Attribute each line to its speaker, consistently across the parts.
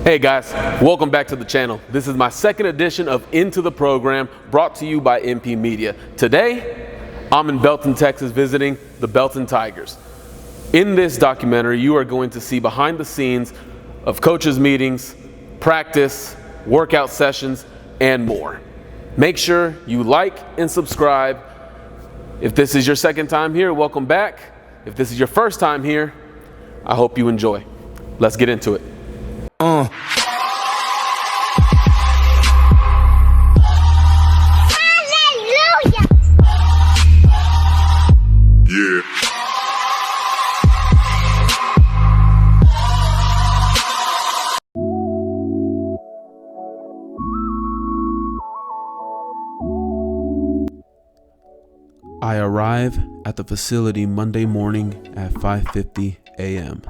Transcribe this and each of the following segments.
Speaker 1: Hey guys, welcome back to the channel. This is my second edition of Into the Program, brought to you by MP Media. Today, I'm in Belton, Texas, visiting the Belton Tigers. In this documentary, you are going to see behind the scenes of coaches' meetings, practice, workout sessions, and more. Make sure you like and subscribe. If this is your second time here, welcome back. If this is your first time here, I hope you enjoy. Let's get into it. I arrive at the facility Monday morning at 5:50 a.m.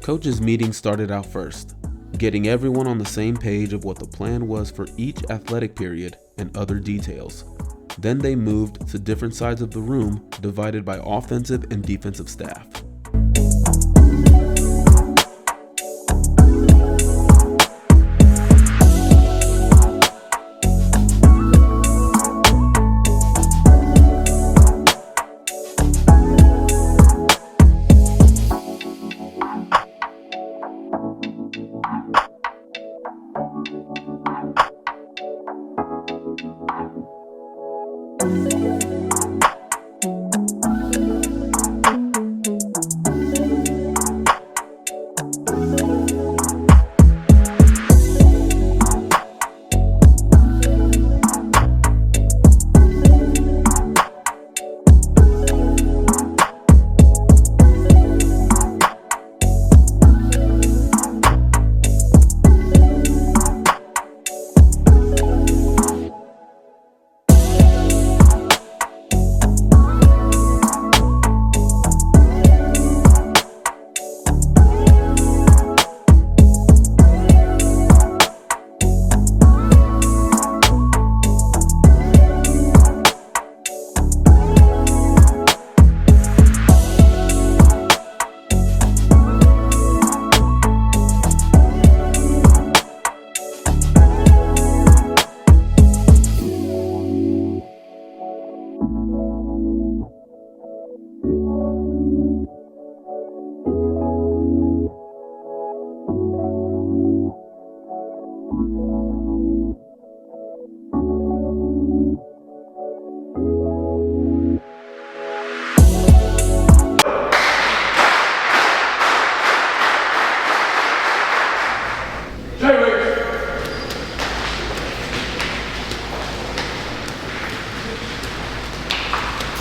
Speaker 1: Coaches' meeting started out first, getting everyone on the same page of what the plan was for each athletic period and other details. Then they moved to different sides of the room, divided by offensive and defensive staff.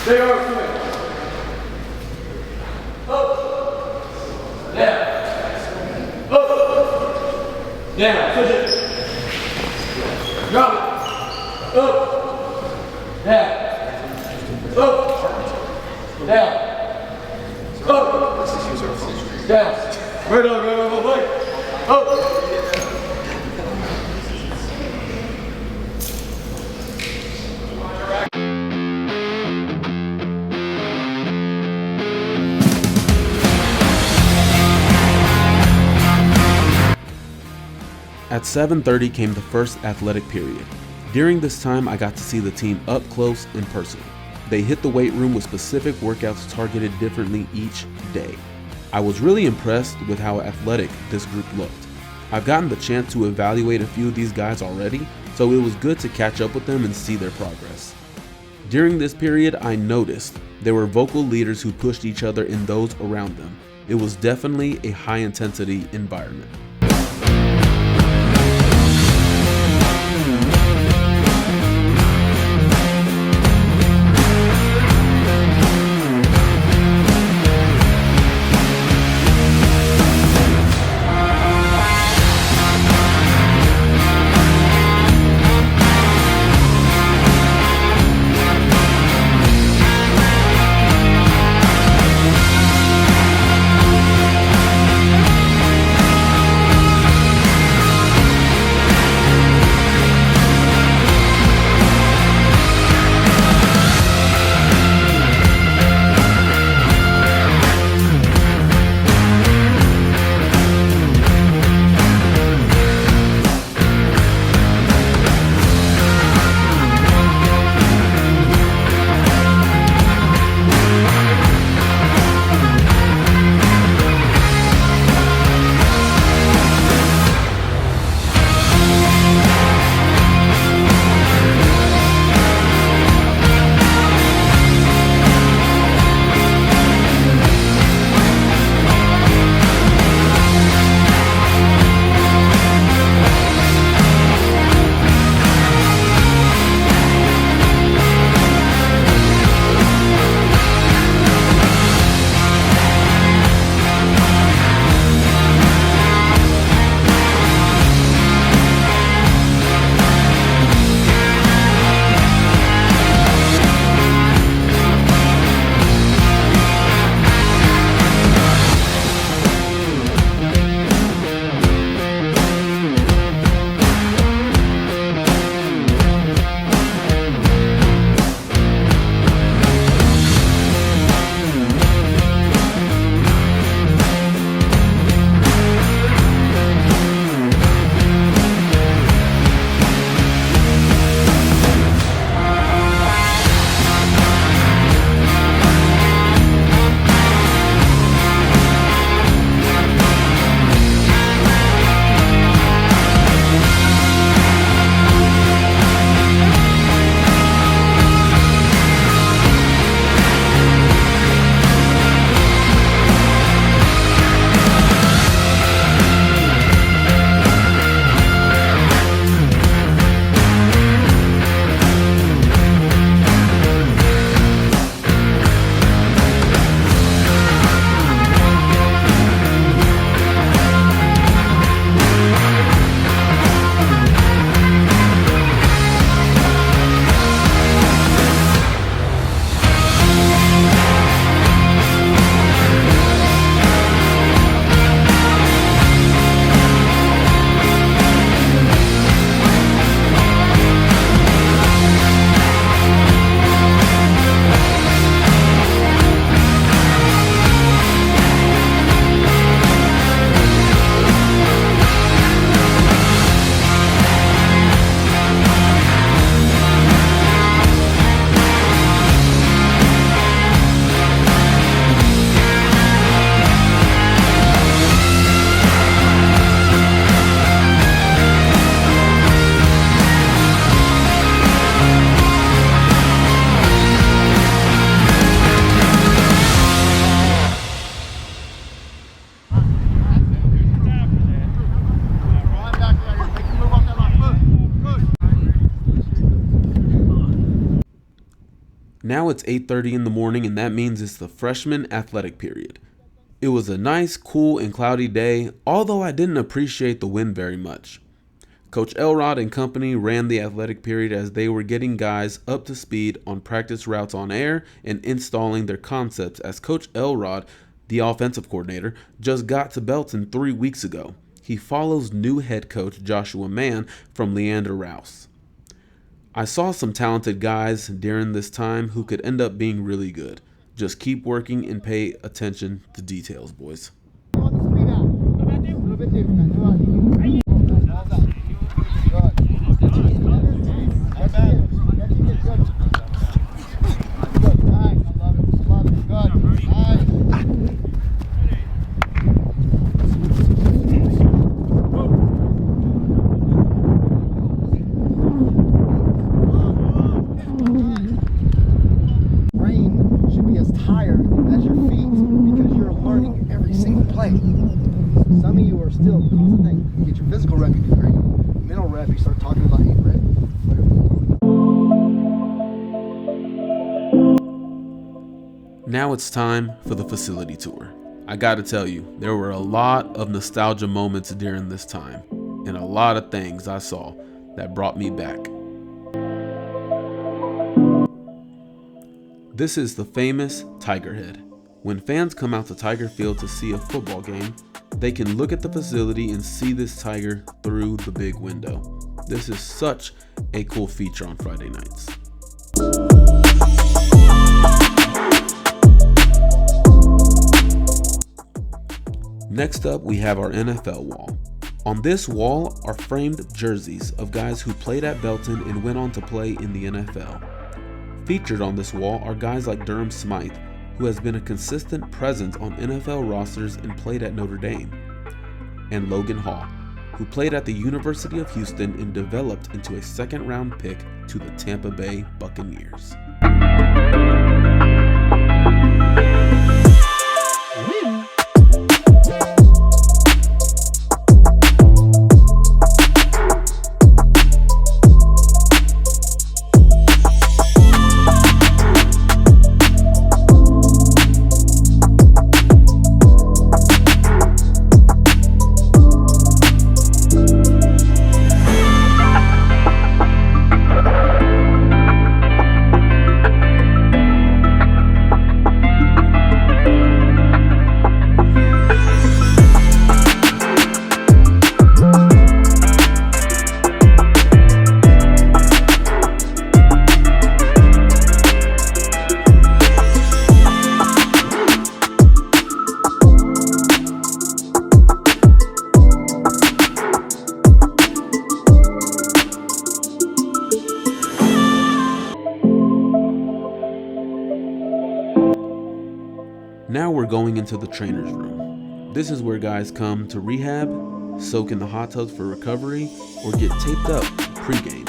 Speaker 2: Stay over to me. Up. Down. Up. Down. Push it. Drop it. Up. Down. Up. Down. Up. Down. Right on, right. Up.
Speaker 1: At 7:30 came the first athletic period. During this time, I got to see the team up close and personal. They hit the weight room with specific workouts targeted differently each day. I was really impressed with how athletic this group looked. I've gotten the chance to evaluate a few of these guys already, so it was good to catch up with them and see their progress. During this period, I noticed there were vocal leaders who pushed each other and those around them. It was definitely a high-intensity environment. Now it's 8:30 in the morning, and that means it's the freshman athletic period. It was a nice, cool, and cloudy day, although I didn't appreciate the wind very much. Coach Elrod and company ran the athletic period as they were getting guys up to speed on practice routes on air and installing their concepts, as Coach Elrod, the offensive coordinator, just got to Belton 3 weeks ago. He follows new head coach Joshua Mann from Leander Rouse. I saw some talented guys during this time who could end up being really good. Just keep working and pay attention to details, boys.
Speaker 3: Some of you are still, here's the thing, you get your physical rep, you do great. Mental rep, you start talking about eight rep.
Speaker 1: Now it's time for the facility tour. I gotta tell you, there were a lot of nostalgia moments during this time, and a lot of things I saw that brought me back. This is the famous Tiger Head. When fans come out to Tiger Field to see a football game, they can look at the facility and see this tiger through the big window. This is such a cool feature on Friday nights. Next up, we have our NFL wall. On this wall are framed jerseys of guys who played at Belton and went on to play in the NFL. Featured on this wall are guys like Durham Smythe, who has been a consistent presence on NFL rosters and played at Notre Dame, and Logan Hall, who played at the University of Houston and developed into a second-round pick to the Tampa Bay Buccaneers. Now we're going into the trainer's room. This is where guys come to rehab, soak in the hot tubs for recovery, or get taped up pre-game.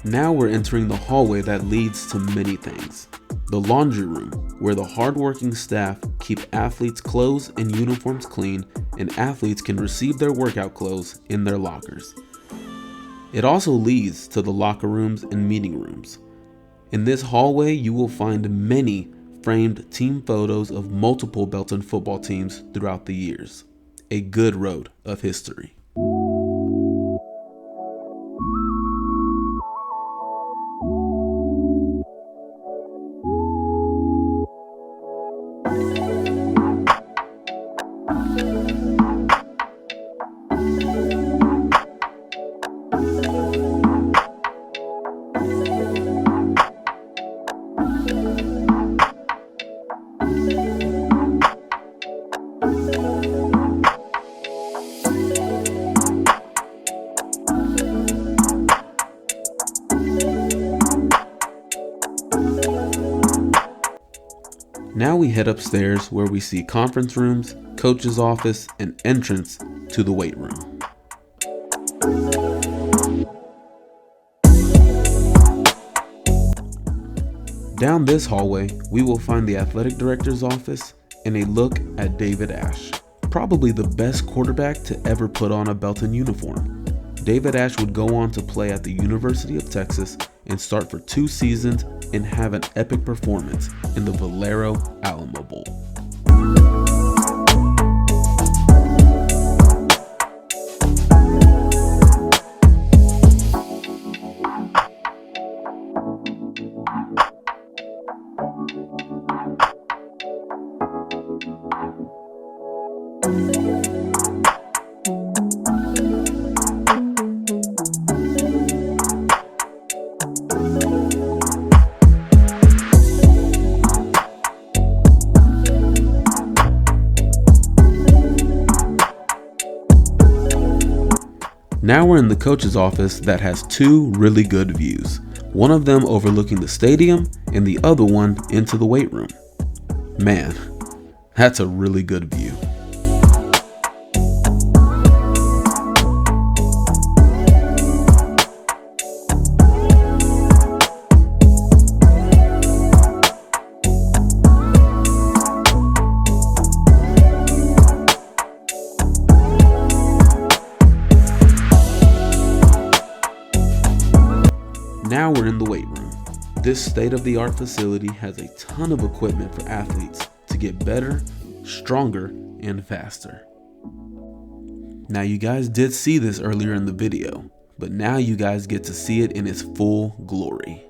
Speaker 1: Now we're entering the hallway that leads to many things. The laundry room, where the hardworking staff keep athletes' clothes and uniforms clean, and athletes can receive their workout clothes in their lockers. It also leads to the locker rooms and meeting rooms. In this hallway, you will find many framed team photos of multiple Belton football teams throughout the years. A good road of history. Now we head upstairs where we see conference rooms, coach's office, and entrance to the weight room. Down this hallway, we will find the athletic director's office and a look at David Ash, probably the best quarterback to ever put on a Belton uniform. David Ash would go on to play at the University of Texas and start for 2 seasons and have an epic performance in the Valero Alamo Bowl. Now we're in the coach's office that has 2 really good views. One of them overlooking the stadium and the other one into the weight room. Man, that's a really good view. Now we're in the weight room. This state-of-the-art facility has a ton of equipment for athletes to get better, stronger, and faster. Now you guys did see this earlier in the video, but now you guys get to see it in its full glory.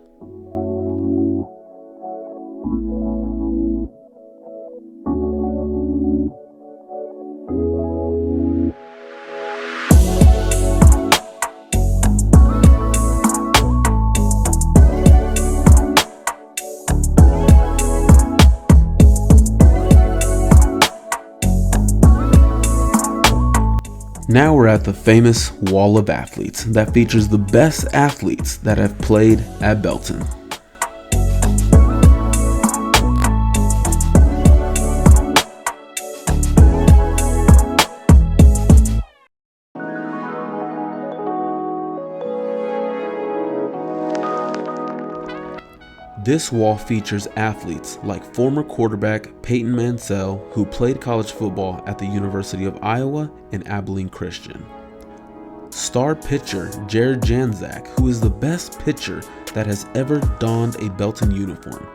Speaker 1: Now we're at the famous Wall of Athletes that features the best athletes that have played at Belton. This wall features athletes like former quarterback Peyton Mansell, who played college football at the University of Iowa and Abilene Christian. Star pitcher Jared Janczak, who is the best pitcher that has ever donned a Belton uniform.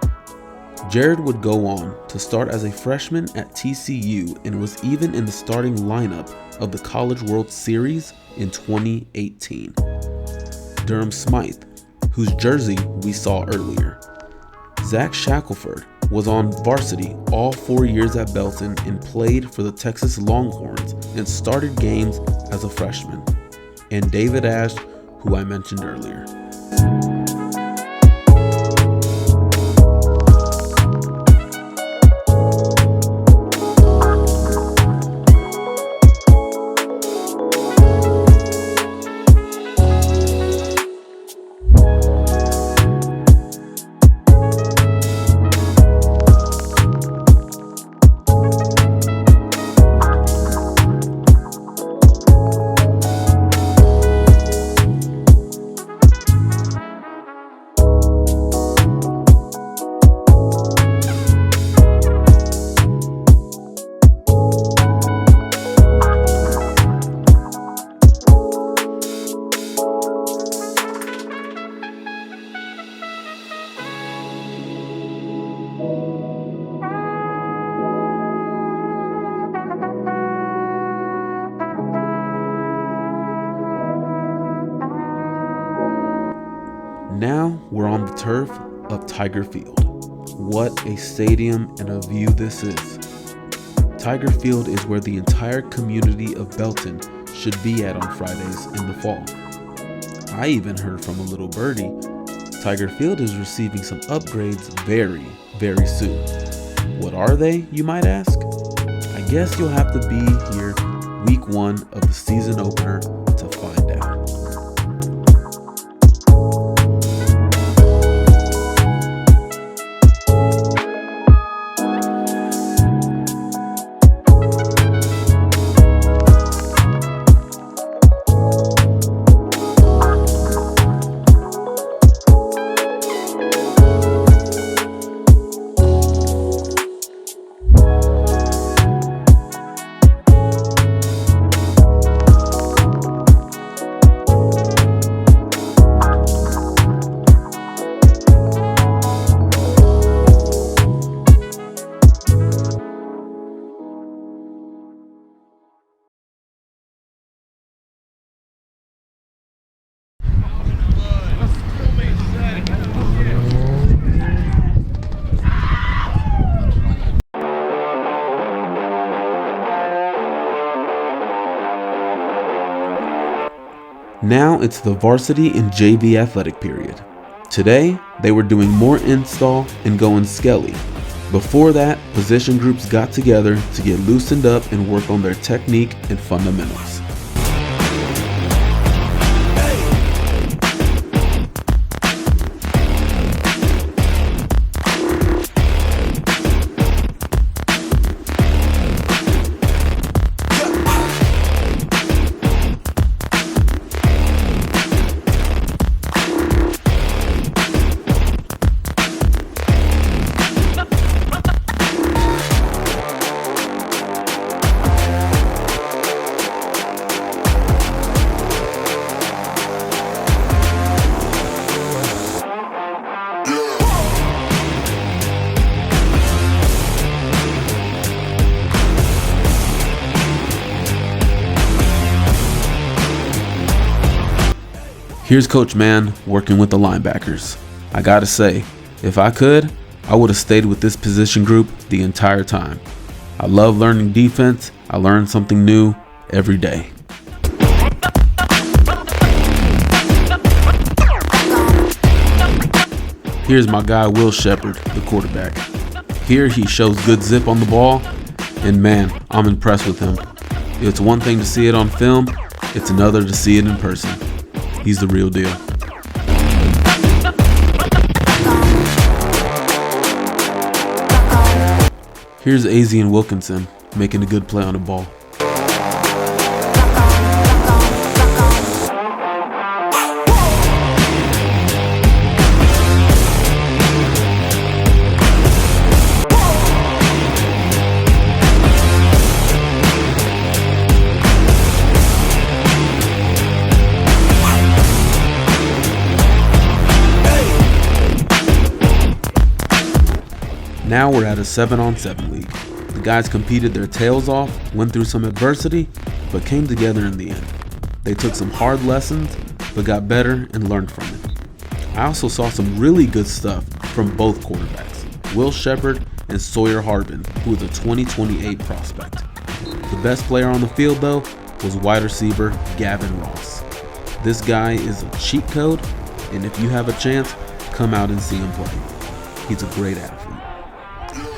Speaker 1: Jared would go on to start as a freshman at TCU and was even in the starting lineup of the College World Series in 2018. Durham Smythe, whose jersey we saw earlier. Zach Shackelford was on varsity all 4 years at Belton and played for the Texas Longhorns and started games as a freshman. And David Ash, who I mentioned earlier. Now we're on the turf of Tiger Field. What a stadium and a view this is. Tiger Field is where the entire community of Belton should be at on Fridays in the fall. I even heard from a little birdie, Tiger Field is receiving some upgrades very, very soon. What are they, you might ask? I guess you'll have to be here week 1 of the season opener to find out. Now it's the Varsity and JV athletic period. Today, they were doing more install and going skelly. Before that, position groups got together to get loosened up and work on their technique and fundamentals. Here's Coach Mann working with the linebackers. I gotta say, if I could, I would have stayed with this position group the entire time. I love learning defense. I learn something new every day. Here's my guy Will Shepard, the quarterback. Here he shows good zip on the ball, and man, I'm impressed with him. It's one thing to see it on film, it's another to see it in person. He's the real deal. Here's Azian Wilkinson making a good play on the ball. Now we're at a 7-on-7 league. The guys competed their tails off, went through some adversity, but came together in the end. They took some hard lessons, but got better and learned from it. I also saw some really good stuff from both quarterbacks, Will Shepard and Sawyer Harbin, who is a 2028 prospect. The best player on the field, though, was wide receiver Gavin Ross. This guy is a cheat code, and if you have a chance, come out and see him play. He's a great athlete.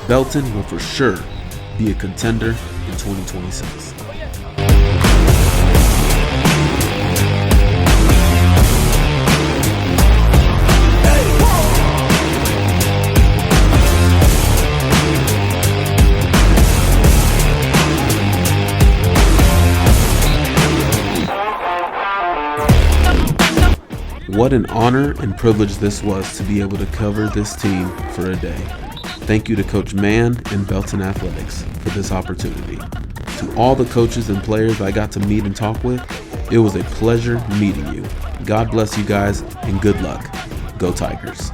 Speaker 1: Belton will for sure be a contender in 2026. What an honor and privilege this was to be able to cover this team for a day. Thank you to Coach Mann and Belton Athletics for this opportunity. To all the coaches and players I got to meet and talk with, it was a pleasure meeting you. God bless you guys and good luck. Go Tigers.